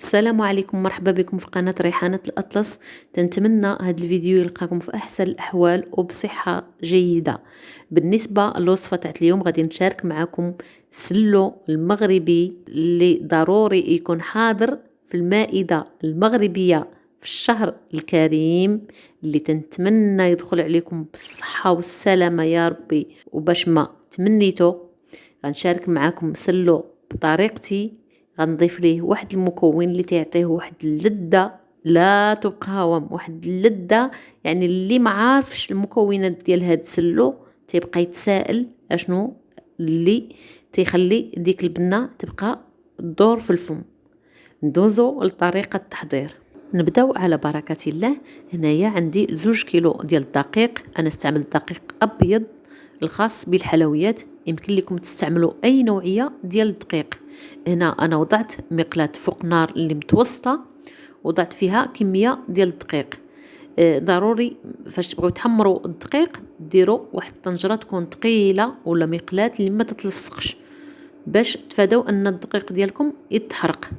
السلام عليكم، مرحبا بكم في قناة ريحانة الأطلس. تنتمنى هذا الفيديو يلقاكم في أحسن الأحوال وبصحة جيدة. بالنسبة للوصفة تاعت اليوم غادي نشارك معكم سلو المغربي اللي ضروري يكون حاضر في المائدة المغربية في الشهر الكريم اللي تنتمنى يدخل عليكم بالصحة والسلامة يا ربي. وباش ما تمنيتو غنشارك معكم سلو بطريقتي، غنضيف ليه واحد المكون اللي تعطيه واحد اللذة لا تقاوم، واحد اللذة يعني اللي ما عارفش المكونات ديال هاد السلو تيبقى يتسائل اشنو اللي تيخلي ديك البنة تبقى تدور في الفم. ندوزو لطريقة التحضير، نبداو على بركة الله. هنايا عندي 2 كيلو ديال الدقيق، انا استعملت دقيق ابيض الخاص بالحلويات، يمكن لكم تستعملوا اي نوعيه ديال الدقيق. هنا انا وضعت مقلاة فوق نار اللي متوسطه، وضعت فيها كميه ديال الدقيق. ضروري فاش تبغيو تحمروا الدقيق ديروا واحد الطنجره تكون ثقيله ولا مقلاة اللي ما تتلصقش، باش تفادوا ان الدقيق ديالكم يتحرق.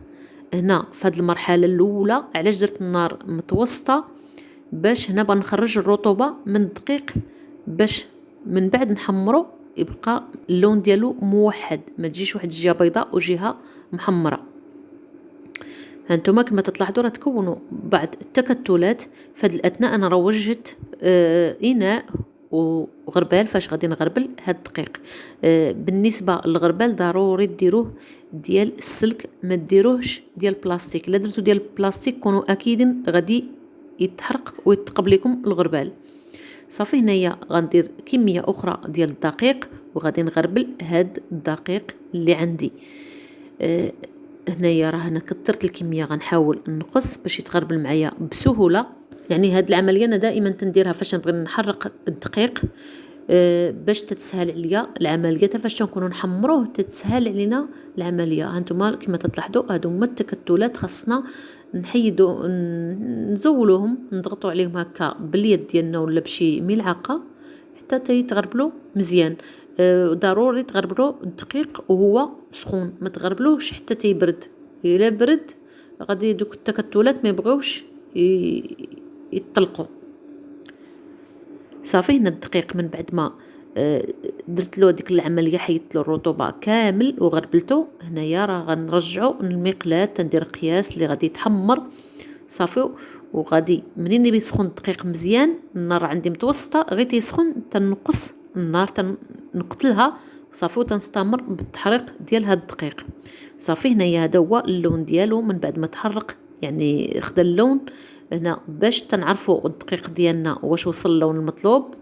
هنا في هذه المرحله الاولى علاش درت النار متوسطه؟ باش هنا بنخرج الرطوبه من الدقيق، باش من بعد نحمرو يبقى اللون ديالو موحد، ما تجيش واحد الجهه بيضاء وجهه محمره. هانتوما كما تلاحظوا راه تكونوا بعض التكتلات. في هذه الاثناء انا روجت اناء وغربال فاش غادي نغربل هاد الدقيق. بالنسبه للغربال ضروري ديروه ديال السلك، ما ديروهش ديال البلاستيك. الا درتو ديال البلاستيك كونوا اكيدين غادي يتحرق ويتقب لكم الغربال. صافي هنايا غندير كميه اخرى ديال الدقيق وغادي نغربل هاد الدقيق اللي عندي. هنايا راه انا كثرت الكميه، غنحاول نقص باش يتغربل معايا بسهوله. يعني هاد العمليه انا دائما تنديرها فاش نبغي نحرق الدقيق، باش تتسهل عليا العمليه. فاش تنكونوا نحمروه تتسهل علينا العمليه. هانتوما كما تلاحظوا هادو هما التكتلات، خاصنا نحيدو نزولوهم، نضغطوا عليهم هكا باليد ديالنا ولا بشي ملعقه حتى تيتغربلوا مزيان. ضروري تغربلوا الدقيق وهو سخون، ما تغربلوش حتى تيبرد. الا برد غادي دوك التكتلات ما يبغيوش يطلقوا. صافي هنا الدقيق من بعد ما درت له ديك العمليه، حيدت له الرطوبه كامل وغربلته. هنايا راه غنرجعو للمقلاة، تندير قياس اللي غادي يتحمر. صافي وغادي منين يسخن الدقيق مزيان، النار عندي متوسطه، غير تيسخن تنقص النار، تنقتلها صافي وتنستمر بالتحريق ديال هاد الدقيق. صافي هنايا هذا هو اللون ديالو من بعد ما تحرق، يعني خدا اللون. هنا باش تنعرفوا الدقيق ديالنا واش وصل اللون المطلوب،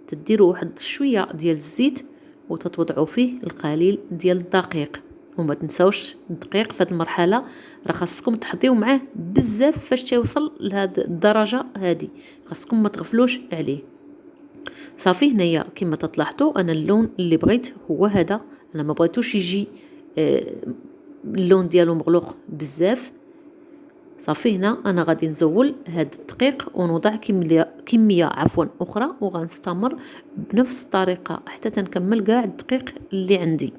تديروا واحد شويه ديال الزيت وتتوضعوا فيه القليل ديال الدقيق. وما تنساوش الدقيق في هذه المرحله راه خاصكم تحطيو معاه بزاف فاش تيوصل لهاد الدرجه هذه، خاصكم ما تغفلوش عليه. صافي هنايا كما تلاحظوا انا اللون اللي بغيت هو هذا، انا ما بغيتوش يجي اللون ديالو مغلوق بزاف. صافي هنا انا غادي نزول هاد الدقيق ونوضع كميه اخرى، وغنستمر بنفس الطريقه حتى تنكمل كاع الدقيق اللي عندي.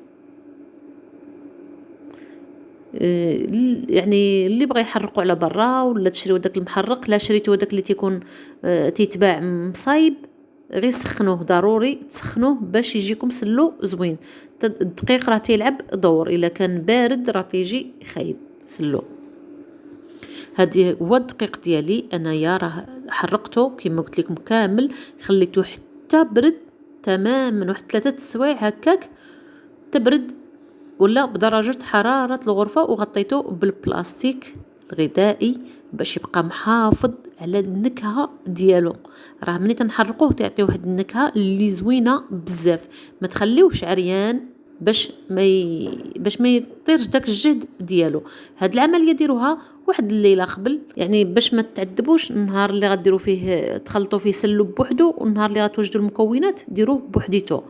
يعني اللي بغى يحرقوا على برا ولا تشريو داك المحرق، لا شريتو داك اللي تيكون تيتباع مصايب، غير سخنوه. ضروري تسخنوه باش يجيكم سلو زوين. الدقيق راه تيلعب دور، الا كان بارد راه تيجي خايب سلو. هذه هو الدقيق ديالي انايا، راه حرقته كما قلت لكم كامل، خليته حتى برد تماما، واحد 3 سوايع هكاك تبرد ولا بدرجه حراره الغرفه، وغطيته بالبلاستيك الغذائي باش يبقى محافظ على النكهه ديالو. راه ملي تنحرقوه تعطي واحد النكهه اللي زوينه بزاف، ما تخليوش عريان باش ما يطيرش داك الجهد ديالو. هاد العمليه ديروها واحد الليله قبل، يعني باش ما تعذبوش النهار اللي غديروا فيه تخلطوا فيه سلو بوحدو، والنهار اللي غتوجدوا المكونات ديروه بوحديتو.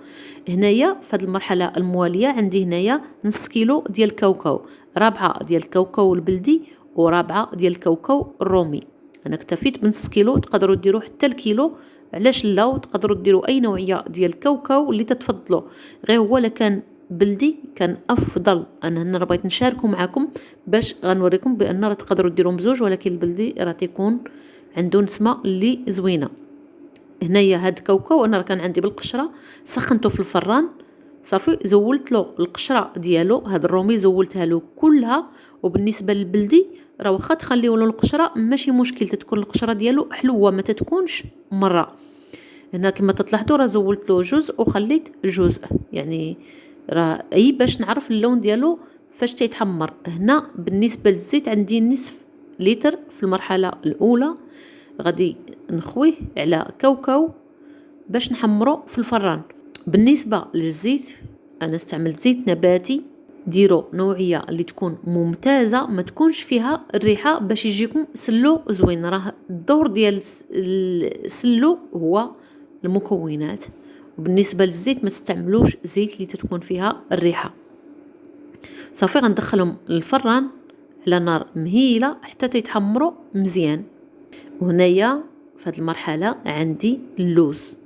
هنايا في هذه المرحله المواليه عندي هنايا نص كيلو ديال الكاوكاو، رابعه ديال الكاوكاو البلدي ورابعه ديال الكاوكاو الرومي. انا اكتفيت بنص كيلو، تقدروا ديروا حتى الكيلو، علاش لا؟ وتقدروا ديروا اي نوعيه ديال الكاوكاو اللي تتفضلوا، غير هو لا كان بلدي كان افضل. انا هنا بغيت نشاركو معكم باش غنوريكم بان راه تقدروا ديروهم بزوج، ولكن البلدي راه تيكون عنده نسمه اللي زوينه. هنايا هاد كاوكاو انا راه كان عندي بالقشره، سخنته في الفران صافي، زولت له القشره ديالو، هاد الرومي زولتها له كلها. وبالنسبه للبلدي راه واخا تخليو له القشره ماشي مشكل، تتكون القشره ديالو حلوه ما تتكونش مره. هنا كما تلاحظوا راه زولت له جزء وخليت جزء، يعني راه اي باش نعرف اللون ديالو فاش تيتحمر. هنا بالنسبه للزيت عندي نصف لتر في المرحله الاولى، غادي نخويه على كاوكاو باش نحمرو في الفران. بالنسبه للزيت انا استعملت زيت نباتي، ديروا نوعيه اللي تكون ممتازه ما تكونش فيها الريحه باش يجيكم سلو زوين. راه الدور ديال السلو هو المكونات. وبالنسبه للزيت ما تستعملوش زيت اللي تكون فيها الريحه. صافي غندخلهم للفران على نار مهيله حتى تيتحمروا مزيان. وهنايا في هذه المرحله عندي اللوز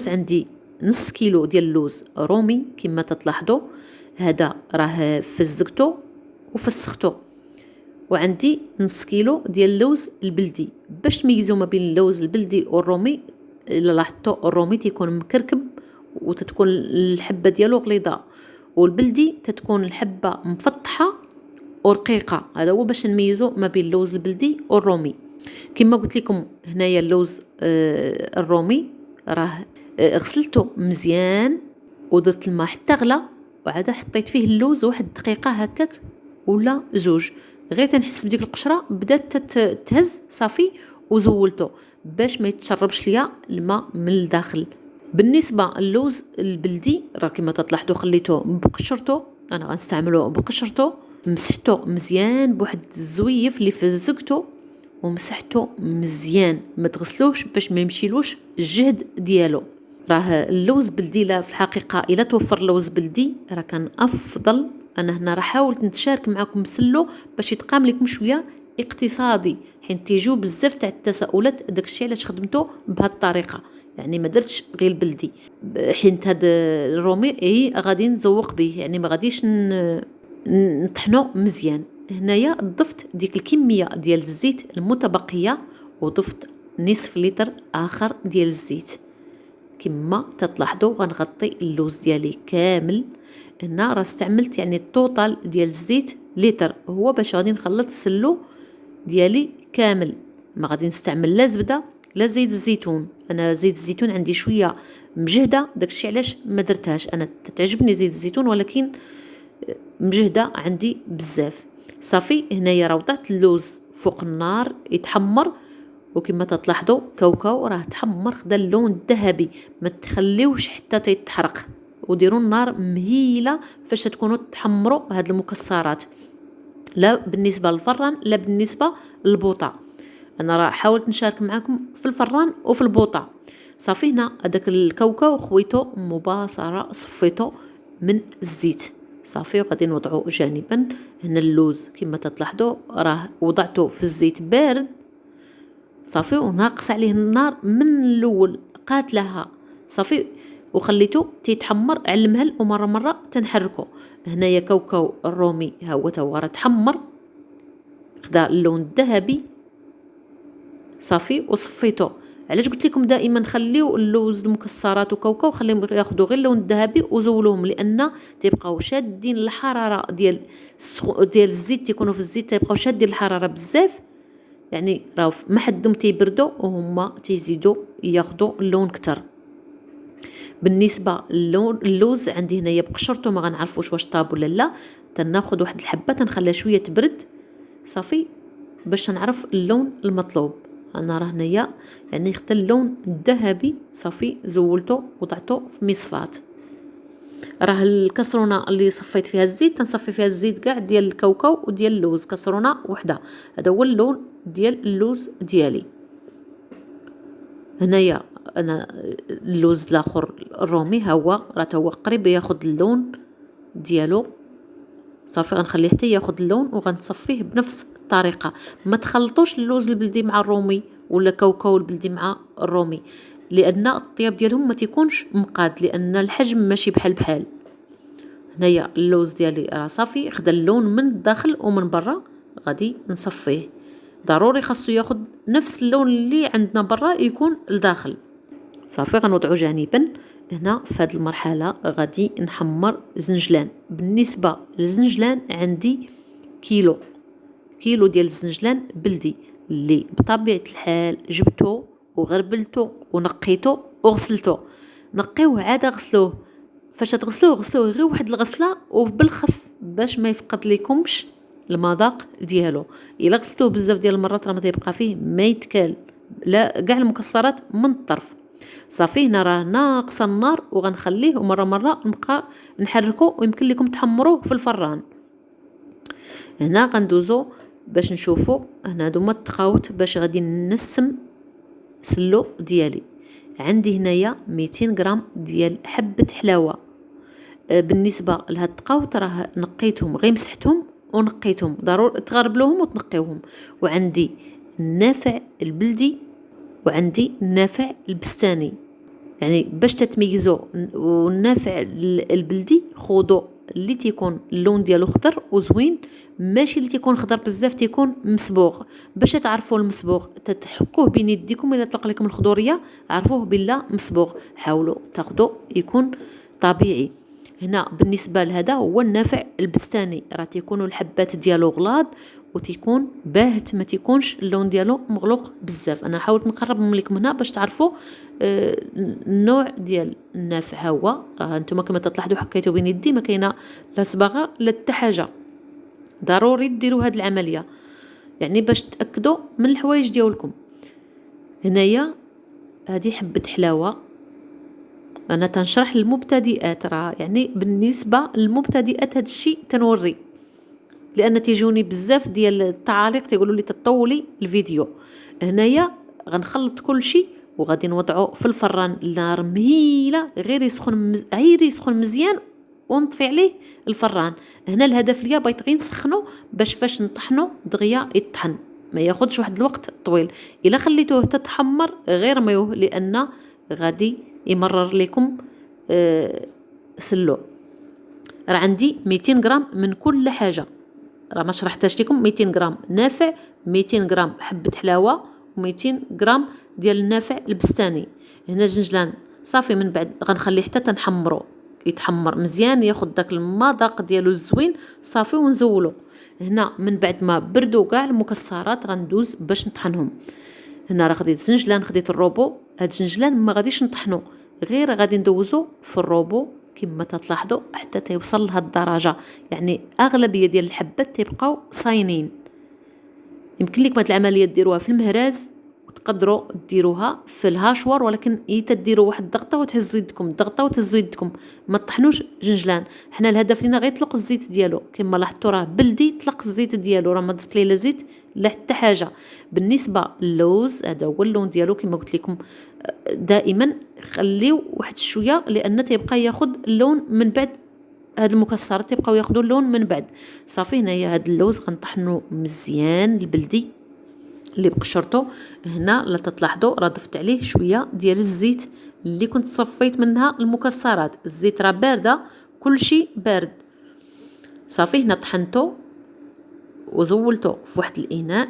عندي نص كيلو ديال اللوز رومي كما تلاحظوا، هذا راه فزقته وفسختو. وعندي نص كيلو ديال اللوز البلدي. باش تميزوا ما بين اللوز البلدي والرومي، الا لاحظتوا الرومي تيكون مكركب وتتكون الحبه ديالو غليظه، والبلدي تتكون الحبه مفطحه ورقيقه. هذا هو باش نميزوا ما بين اللوز البلدي والرومي. كما قلت لكم هنايا اللوز الرومي راه غسلته مزيان ودرت الماء حتى غلا، وعاد حطيت فيه اللوز واحد دقيقه هكاك ولا زوج، غير تنحس بديك القشره بدات تهز صافي، وزولته باش ما يتشربش ليا الماء من الداخل. بالنسبه اللوز البلدي راه كما تلاحظوا خليته بقشرته، انا غنستعمله بقشرته، مسحته مزيان بواحد الزويف اللي فزقته ومسحته مزيان، ما تغسلوش باش ما يمشيلوش الجهد ديالو. راه اللوز بلدي لا في الحقيقه الا توفر لوز بلدي راه كان افضل. انا هنا راه حاولت نتشارك معكم سلو باش يتقام لكم شويه اقتصادي، حين تيجوا بزاف تاع التساؤلات داكشي علاش خدمته بهذه الطريقه، يعني ما درتش غير البلدي. حين هذا الرومي غادي نزوق به، يعني ما غاديش نطحنو مزيان. هنايا ضفت ديك الكميه ديال الزيت المتبقيه، وضفت نصف لتر اخر ديال الزيت. كما تلاحظوا غنغطي اللوز ديالي كامل. هنا راه استعملت يعني الطوطال ديال الزيت لتر، هو باش غادي نخلط السلو ديالي كامل. ما غادي نستعمل لا زبده لا زيت الزيتون. انا زيت الزيتون عندي شويه مجهده، داكشي علاش ما درتهاش. انا تعجبني زيت الزيتون ولكن مجهده عندي بزاف. صافي هنايا راه وضعت اللوز فوق النار يتحمر، وكما تلاحظوا كاوكاو راه تحمر خدا اللون الذهبي، ما تخليوش حتى تيتحرق، وديروا النار مهيله فاش تكونوا تحمروا هاد المكسرات، لا بالنسبه للفران لا بالنسبه للبوطه. انا راه حاولت نشارك معكم في الفران وفي البوطه. صافي هنا هذاك الكاوكاو خويته مباشره صفيته من الزيت صافي، وغادي نوضعه جانبا. هنا اللوز كما تلاحظوا راه وضعته في الزيت بارد صافي، وناقص عليه النار من الاول قاتلها صافي، وخليته تيتحمر على المهل، ومره مره تنحركه. هنايا كاوكاو الرومي ها هو تا هو راه تحمر خدا اللون الذهبي صافي وصفيته. علاش قلت لكم دائما خليو اللوز المكسرات وكاوكاو خليهم ياخذوا غير اللون الذهبي وزولوهم، لان تيبقاو شادين الحراره ديال الزيت، تيكونوا في الزيت تيبقاو شادين الحراره بزاف، يعني راه ما حدهم تيبردوا وهما تيزيدوا ياخذوا اللون كتر. بالنسبه اللوز عندي هنايا بقشرته ما غنعرفوش واش طاب ولا لا، تناخذ واحد الحبه تنخليها شويه تبرد صافي باش نعرف اللون المطلوب. انا راه هنايا يعني خدت اللون الذهبي صافي، زولته وضعته في مصفات. راه الكسرونه اللي صفيت فيها الزيت تنصفي فيها الزيت كاع ديال الكاوكاو وديال اللوز، كسرونه وحده. هذا هو اللون ديال اللوز ديالي. هنايا انا اللوز الاخر الرومي ها هو راه تا هو قريب ياخذ اللون ديالو صافي، غنخليه حتى ياخذ اللون وغنصفيه بنفس الطريقه. ما تخلطوش اللوز البلدي مع الرومي ولا كاوكاو البلدي مع الرومي، لان الطياب ديالهم ما تيكونش مقاد، لان الحجم ماشي بحال. هنايا اللوز ديالي راه صافي خدا اللون من الداخل ومن برا، غادي نصفيه. ضروري خاصو ياخد نفس اللون اللي عندنا برا يكون لداخل. صافي غنوضعو جانبا. هنا في هذه المرحله غادي نحمر زنجلان. بالنسبه للزنجلان عندي كيلو ديال الزنجلان بلدي اللي بطبيعه الحال جبته وغربلته ونقيته وغسلته. نقيوه عاد غسلوه. فاش غسلوه غير واحد الغسله وبالخف باش ما يفقد لكمش المذاق ديالو. الا غسلتوه بزاف ديال المرات راه ما تيبقى فيه ما يتكال، لا كاع المكسرات من الطرف. صافي هنا راه ناقصه النار وغنخليه ومره نبقى نحركه، ويمكن لكم تحمروه في الفران. هنا غندوزو باش نشوفو. هنا هادو هما التقاوت باش غادي نسم سلو ديالي. عندي هنايا 200 غرام ديال حبه حلاوه. بالنسبه لهاد التقاوت راه نقيتهم، غير مسحتهم ونقيتهم، ضروري تغربلوهم وتنقيوهم. وعندي النافع البلدي وعندي النافع البستاني. يعني باش تتميزوا والنافع البلدي خذوا اللي تيكون اللون ديالو خضر وزوين، ماشي اللي تيكون خضر بزاف تيكون مصبوغ. باش تعرفوا المصبوغ تتحكوه بين يديكم، الا طلق لكم الخضوريه عرفوه بالله مصبوغ. حاولوا تاخذوا يكون طبيعي. هنا بالنسبه لهذا هو النافع البستاني، راه تيكونوا الحبات ديالو غلاظ وتيكون باهت، ما تيكونش اللون ديالو مغلوق بزاف. انا حاولت نقرب لكم هنا باش تعرفوا النوع ديال النافع. هو راه نتوما كما تلاحظوا حكيتو بين يدي ما كاينه لا صباغه لا حتى حاجه. ضروري ديروا هذه العمليه يعني باش تاكدوا من الحوايج ديالكم. هنايا هذه حبه حلاوه. انا تنشرح للمبتدئات، راه يعني بالنسبه للمبتدئات هذا الشيء تنوري، لان تيجوني بزاف ديال التعاليق تيقولوا لي تطولي الفيديو. هنايا غنخلط كل شيء وغادي نوضعه في الفران. النار مهيله، غير يسخن مزيان ونطفي عليه الفران. هنا الهدف ليا بغيت غير نسخنه باش فاش نطحنه دغيا يطحن، ما ياخذش واحد الوقت طويل. الا خليتوه تتحمر غير مايوه، لان غادي يمرر لكم سلو. راه عندي 200 غرام من كل حاجه، راه ما شرحتهاش لكم. 200 غرام نافع، 200 غرام حبه حلاوه، و200 غرام ديال النافع البستاني. هنا الجنجلان صافي من بعد غنخليه حتى تنحمرو، يتحمر مزيان ياخذ داك المذاق ديالو الزوين صافي ونزولو. هنا من بعد ما بردوا كاع المكسرات غندوز باش نطحنهم. هنا راه خديت الزنجلان، خديت الروبو. هاد الزنجلان ما غاديش نطحنو، غير غادي ندوزو في الروبو كما تلاحظوا حتى توصل لهاد الدرجه. يعني اغلبيه ديال الحبات تيبقاو صاينين. يمكن لكم هاد العمليه ديروها في المهراز وتقدروا ديروها في الهاشوار، ولكن تديروا واحد الضغطه وتهزوا يدكم، ما تطحنوش جنجلان. حنا الهدف لينا غير يطلق الزيت ديالو. كما لاحظتوا راه بلدي طلق الزيت ديالو، راه ما ضفت ليه لا زيت لا حتى حاجه. بالنسبه للوز هذا هو اللون ديالو كما قلت لكم. دائما خليو واحد شويه لان تيبقى ياخذ اللون من بعد. هاد المكسرات تيبقاو ياخذوا اللون من بعد. صافي هنايا هاد اللوز غنطحنو مزيان البلدي اللي بقشرته. هنا لا تلاحظوا راه ضفت عليه شويه ديال الزيت اللي كنت صفيت منها المكسرات. الزيت راه بارده، كل شيء بارد. صافي هنا طحنته وزولته في واحد الاناء.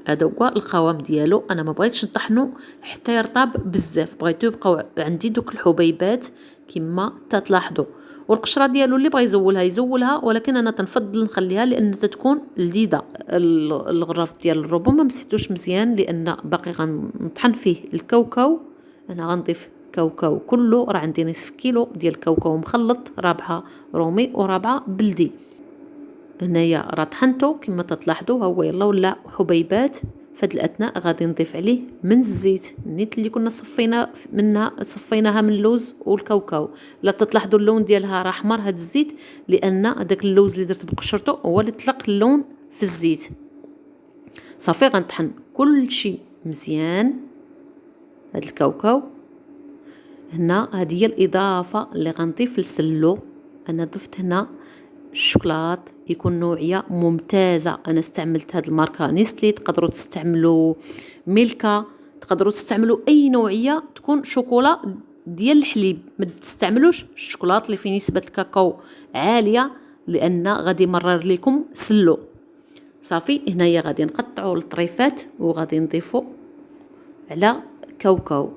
هذا هو القوام ديالو. انا ما بغيتش نطحنو حتى يرطب بزاف، بغيتو يبقاو عندي دوك الحبيبات كما تلاحظوا. والقشره ديالو اللي بغى يزولها، ولكن انا تنفضل نخليها لان تتكون لذيذه. الغراف ديال الروبو ما مسحتوش مزيان لان باقي غنطحن فيه الكاوكاو. انا غنضيف كاوكاو كله، راه عندي نصف كيلو ديال الكاوكاو مخلط، رابعه رومي ورابعه بلدي. هنايا راه طحنته كما تلاحظوا، هو يلا ولا حبيبات. فهاد الاثناء غادي نضيف عليه من الزيت النيت اللي كنا صفيناها من اللوز والكاوكاو. لا تلاحظوا اللون ديالها راه احمر هاد الزيت، لان هذاك اللوز اللي درت بقشرته هو اللي طلق اللون في الزيت. صافي غنطحن كل شيء مزيان. هاد الكاوكاو هنا هذه هي الاضافه اللي غنضيف للسلو. انا ضفت هنا الشوكولات يكون نوعيه ممتازه. انا استعملت هاد الماركه نيستلي، تقدروا تستعملوا ميلكا، تقدروا تستعملوا اي نوعيه تكون شوكولا ديال الحليب، ما تستعملوش الشوكولات اللي فيه نسبة الكاكاو عالية لان غادي يمرر لكم سلو. صافي هنايا غادي نقطعوا الطريفات وغادي نضيفوا على كاوكاو.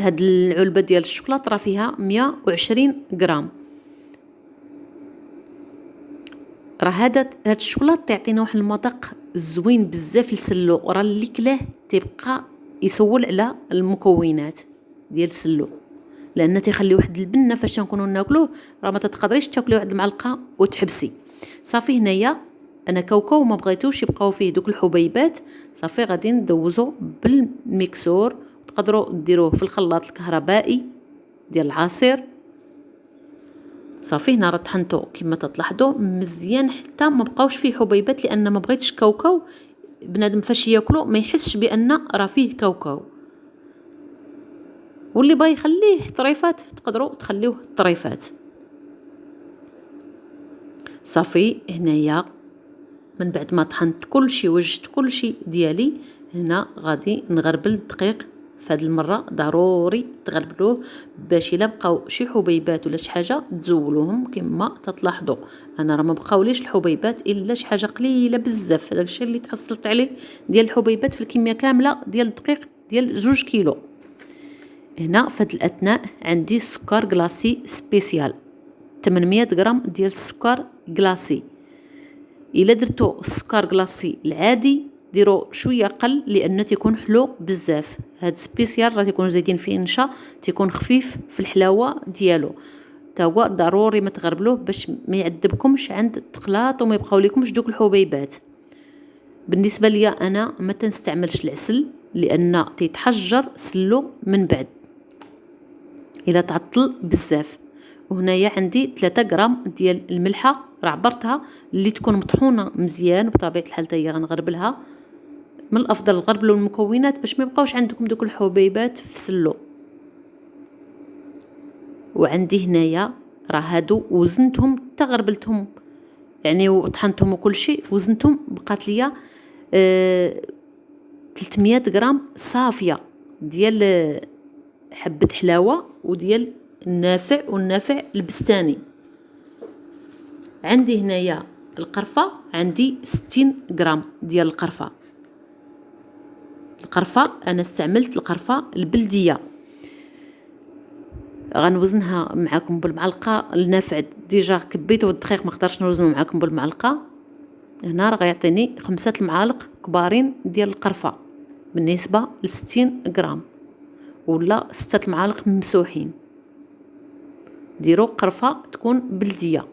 هاد العلبة ديال الشوكولات راه فيها 120 غرام. راه هاد الشوكولات تعطينا واحد المذاق زوين بزاف للسلو، راه اللي كلاه تيبقى يسول على المكونات ديال السلو، لان تيخلي واحد البنه فاش نكونوا ناكلوه راه ما تقدريش تاكلي واحد المعلقه وتحبسي. صافي هنايا انا كاوكاو ما بغيتوش يبقاو فيه دوك الحبيبات، صافي غادي ندوزو بالميكسور. تقدروا ديروه في الخلاط الكهربائي ديال العصير. صافي هنا راه طحنتو كما تلاحظوا مزيان حتى ما بقاوش فيه حبيبات، لان ما بغيتش كاوكاو بنادم فاش ياكلو ما يحسش بان راه فيه كاوكاو. واللي باغي يخليه طريفات تقدروا تخليوه طريفات. صافي هنايا من بعد ما طحنت كلشي وجدت كلشي ديالي، هنا غادي نغربل الدقيق. فهاد المره ضروري تغربلوه باش الا بقاو شي حبيبات ولا شي حاجه تزولوهم كما تلاحظوا. انا راه ما بقاوليش الحبيبات الا شي حاجه قليله بزاف، هذاك الشيء اللي تحصلت عليه ديال الحبيبات في الكميه كامله ديال الدقيق ديال 2 كيلو. هنا فهاد الاثناء عندي سكر كلاصي سبيسيال 800 غرام ديال السكر كلاصي. الا درتو السكر كلاصي العادي ديروا شويه قل لان تيكون حلو بزاف. هاد سبيسيال راه تيكونوا زايدين فيه نشا، تيكون خفيف في الحلاوه ديالو. تا هو ضروري ما تغربلوه باش ما يعذبكمش عند التقلاط وما يبقاو لكمش دوك الحبيبات. بالنسبه ليا انا ما تنستعملش العسل لان تيتحجر سلو من بعد الا تعطل بزاف. وهنايا عندي 3 غرام ديال الملحه راه عبرتها اللي تكون مطحونه مزيان. بطبيعه الحال حتى هي غنغربلها. من الافضل غربلوا المكونات باش ما يبقاوش عندكم دوك الحبيبات في سلو. وعندي هنايا راه هادو وزنتهم حتى غربلتهم يعني وطحنتهم وكل شيء وزنتهم بقات ليا 300 غرام صافيه ديال حبه حلاوه وديال النافع والنافع البستاني. عندي هنايا القرفه عندي 60 غرام ديال القرفه. انا استعملت القرفه البلديه. غنوزنها معكم بالمعلقه. النافع ديجا كبيته والدقيق ما قدرش نوزنه معكم بالمعلقه. هنا راه غيعطيني 5 المعالق كبارين ديال القرفه بالنسبه ل 60 غرام ولا 6 المعالق ممسوحين. ديروا قرفه تكون بلديه.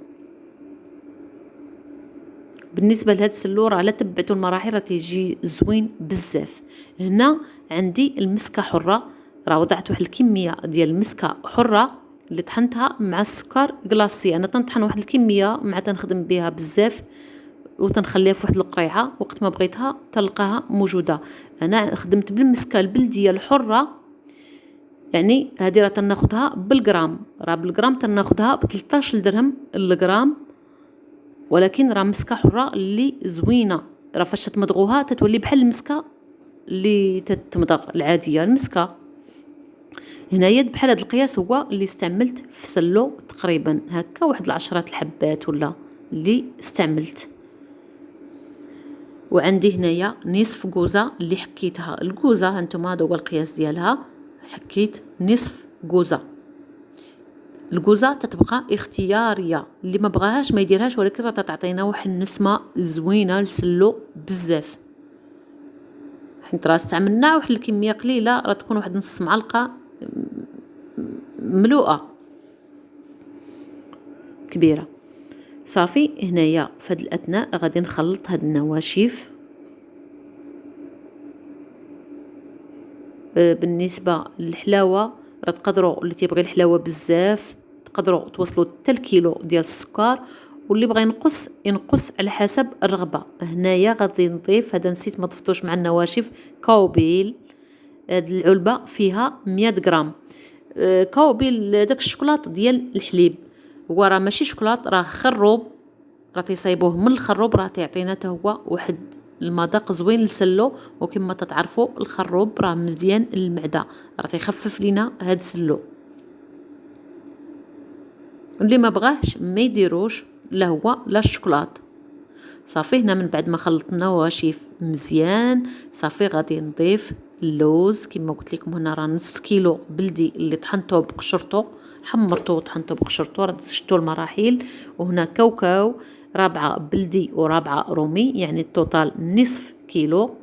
بالنسبه لهاد السلو راه الا تبعتوا المراحل راه تيجي زوين بزاف. هنا عندي المسكه حره، راه وضعت واحد الكميه ديال المسكه حره اللي طحنتها مع السكر كلاصي. انا تنطحن واحد الكميه مع تنخدم بها بزاف وتنخليها في واحد القريعه وقت ما بغيتها تلقاها موجوده. انا خدمت بالمسكه البلديه الحره، يعني هذه راه تناخذها بالغرام. راه بالغرام تناخذها ب 13 درهم الغرام، ولكن راه مسكه حره اللي زوينه. راه فاش تمضغوها تتولي بحال المسكه اللي تتمضغ العاديه المسكه. هنايا بحال هذا القياس هو اللي استعملت في سلو تقريبا هكا واحد 10 الحبات ولا اللي استعملت. وعندي هنايا نصف كوزه اللي حكيتها. الكوزه هانتوما هذا هو القياس ديالها، حكيت نصف كوزه. الكوزه تتبقى اختياريه، اللي ما بغاهاش ما يديرهاش، ولكن راه تعطينا واحد النسمه زوينه للسلو بزاف. حيت راه استعملنا واحد الكميه قليله، راه تكون واحد نص معلقه ملوءه كبيره. صافي هنايا في هذا الاثناء غادي نخلط هاد النواشف. بالنسبه للحلاوه راه تقدروا اللي تيبغي الحلاوه بزاف تقدروا توصلوا حتى الكيلو ديال السكر، واللي بغى ينقص على حسب الرغبه. هنايا غادي نضيف، هذا نسيت ما ضفتوش مع النواشف، كاوبيل. هاد العلبه فيها 100 غرام كاوبيل. داك الشوكولاط ديال الحليب هو راه ماشي شوكولاط، راه خروب، راه تيصايبوه من الخروب، راه تيعطينا حتى هو واحد المذاق زوين لسلو. وكما تتعرفوا الخروب راه مزيان للمعده، راه تيخفف لينا هاد السلو. اللي ما بغاهش ما يديروش لا هو لا الشوكولات. صافي هنا من بعد ما خلطنا واشيف مزيان، صافي غادي نضيف اللوز. كما قلت لكم هنا راه نص كيلو بلدي اللي طحنته بقشرته، حمرته وطحنته بقشرته، راه شفتوا المراحل. وهنا كاوكاو رابعه بلدي ورابعه رومي، يعني التوتال نصف كيلو.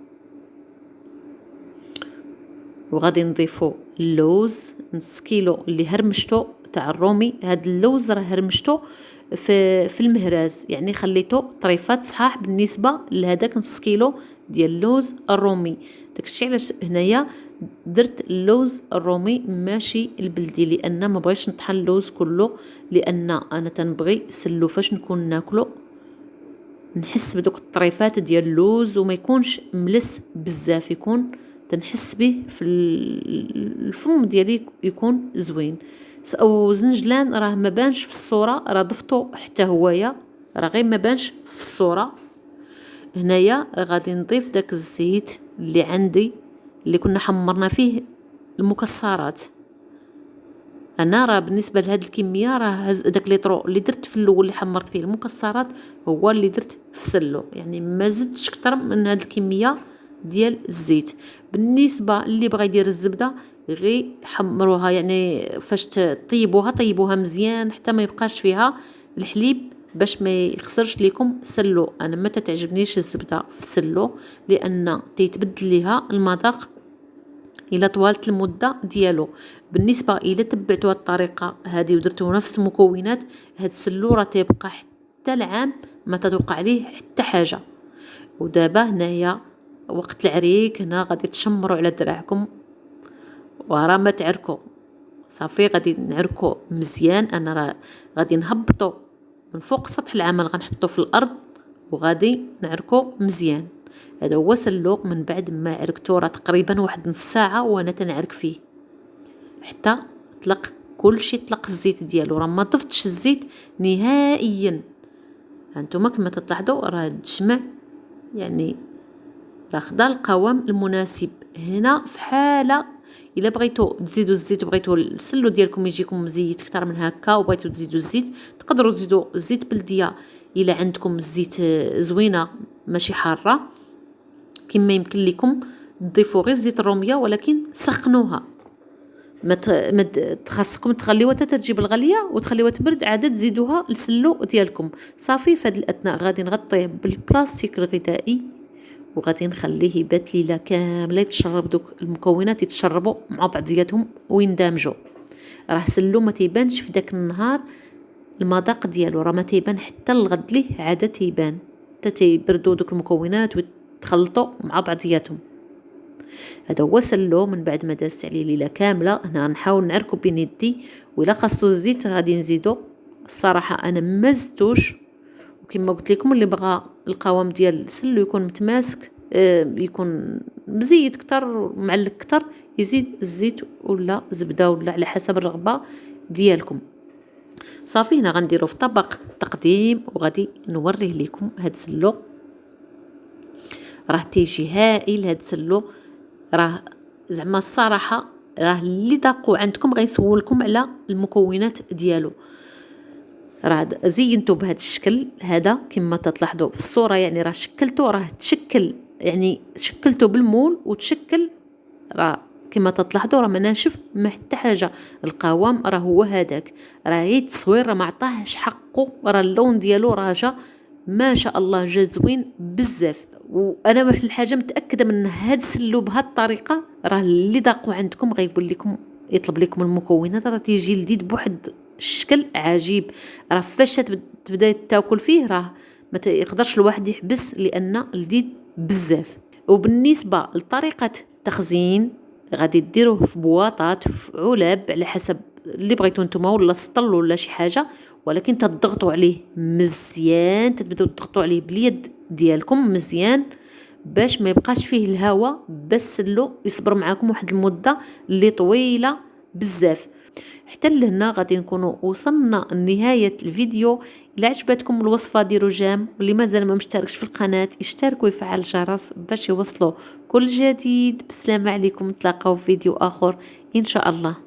وغادي نضيفو اللوز نص كيلو اللي هرمشته تاع الرومي. هاد اللوز راه هرمشته في المهراز، يعني خليته طريفات صحاح بالنسبه لهداك نص كيلو ديال اللوز الرومي. داكشي علاش هنايا درت اللوز الرومي ماشي البلدي، لان ما بغيتش نطحن اللوز كله، لان انا تنبغي سلو فاش نكون ناكلو نحس بدوك الطريفات ديال اللوز وما يكونش ملس بزاف، يكون تنحس به في الفم ديالي يكون زوين. او زنجلان راه ما بانش في الصوره، راه ضفتو حتى هوايا، راه غير ما بانش في الصوره. هنايا غادي نضيف داك الزيت اللي عندي اللي كنا حمرنا فيه المكسرات. انا راه بالنسبه لهاد الكميه راه داك ليطرو اللي درت في الاول اللي حمرت فيه المكسرات هو اللي درت في سلو، يعني ما زدتش اكثر من هاد الكميه ديال الزيت. بالنسبه اللي بغى يدير الزبده غير حمروها، يعني فاش طيبوها مزيان حتى ما يبقاش فيها الحليب باش ما يخسرش لكم سلو. انا ما تتعجبنيش الزبده في سلو لان تيتبدل ليها المذاق الى طوالت المده ديالو. بالنسبه الى تبعتوا الطريقه هذه ودرتوا نفس المكونات، هاد السلو راه تيبقى حتى العام ما تتوقع عليه حتى حاجه. ودابا هنايا وقت العريك، هنا غادي تشمروا على دراعكم وراه ما تعركوا. صافي غادي نعركوا مزيان. انا راه غادي نهبطوا من فوق سطح العمل، غنحطوا في الارض وغادي نعركوا مزيان. هذا هو سلو. من بعد ما عركتو راه تقريبا واحد نص ساعه وانا تنعرك فيه حتى طلق كلشي، طلق الزيت ديالو، راه ما ضفتش الزيت نهائيا. هانتوما كما تلاحظوا راه تجمع، يعني راه خدا القوام المناسب. هنا في حاله الا بغيتو تزيدوا الزيت وبغيتو السلو ديالكم يجيكم مزيت اكثر من هكا وبغيتو تزيدوا الزيت، تقدروا تزيدوا زيت بلديه الا عندكم الزيت زوينه ماشي حاره. كما يمكن لكم تضيفوا غير زيت الروميه، ولكن سخنوها، ما خاصكم تخليوها حتى تجيب الغليه وتخليوها تبرد، عاد تزيدوها للسلو ديالكم. صافي في هذا الاثناء غادي نغطيه بالبلاستيك الغذائي وغادي نخليه يبات ليله كامله يتشرب دوك المكونات، يتشربوا مع بعضياتهم ويندمجوا. راه سلو ما تيبانش في داك النهار المذاق ديالو، راه ما تيبان حتى الغد ليه عاد تيبان، حتى تيبردوا دوك المكونات وتخلطوا مع بعضياتهم. هذا هو سلو. من بعد ما دازت عليه ليله كامله، هنا نحاول نعركو بين يدي، ولا خاصو الزيت غادي نزيدو. الصراحه انا ما زدتوش، وكما قلت لكم اللي بغى القوام ديال السلو يكون متماسك يكون مزيت اكثر معلق اكثر، يزيد الزيت ولا زبده ولا على حسب الرغبه ديالكم. صافي هنا غنديرو في طبق تقديم وغادي نوريه لكم هاد السلو. راه تيجي هائل هاد السلو، راه زعما الصراحه راه اللي ذاقوا عندكم غيسولكم على المكونات ديالو. راه زينته بهذا الشكل هذا كما تلاحظوا في الصوره، يعني راه شكلته، راه تشكل، يعني شكلته بالمول وتشكل، راه كما تلاحظوا راه ما ناشف ما حتى حاجه. القوام راه هو هذاك، راه غير التصوير راه ما عطاهش حقه، راه اللون ديالو راه جا ما شاء الله، جا زوين بزاف. وانا واحد الحاجه متاكده من هذا السلو بهذه الطريقه راه اللي ذاقوا عندكم غيقول لكم يطلب لكم المكونات، راه تيجي لذيذ بواحد الشكل عجيب. راه فاش تبدا تاكل فيه راه ما يقدرش الواحد يحبس لان لذيذ بزاف. وبالنسبه لطريقه التخزين غادي ديروه في بواطات في علب على حسب اللي بغيتو نتوما، ولا سطل ولا شي حاجه، ولكن تضغطوا عليه مزيان، تبداو تضغطوا عليه باليد ديالكم مزيان باش ما يبقاش فيه الهواء، بس سلو يصبر معاكم واحد المده اللي طويله بزاف. حتى لهنا غادي نكونوا وصلنا لنهاية الفيديو. إلا عجبتكم الوصفة ديروا جيم، واللي مازال ما مشتركش في القناة يشترك ويفعل الجرس باش يوصلوا كل جديد. بسلامة عليكم، نتلاقاو في فيديو آخر إن شاء الله.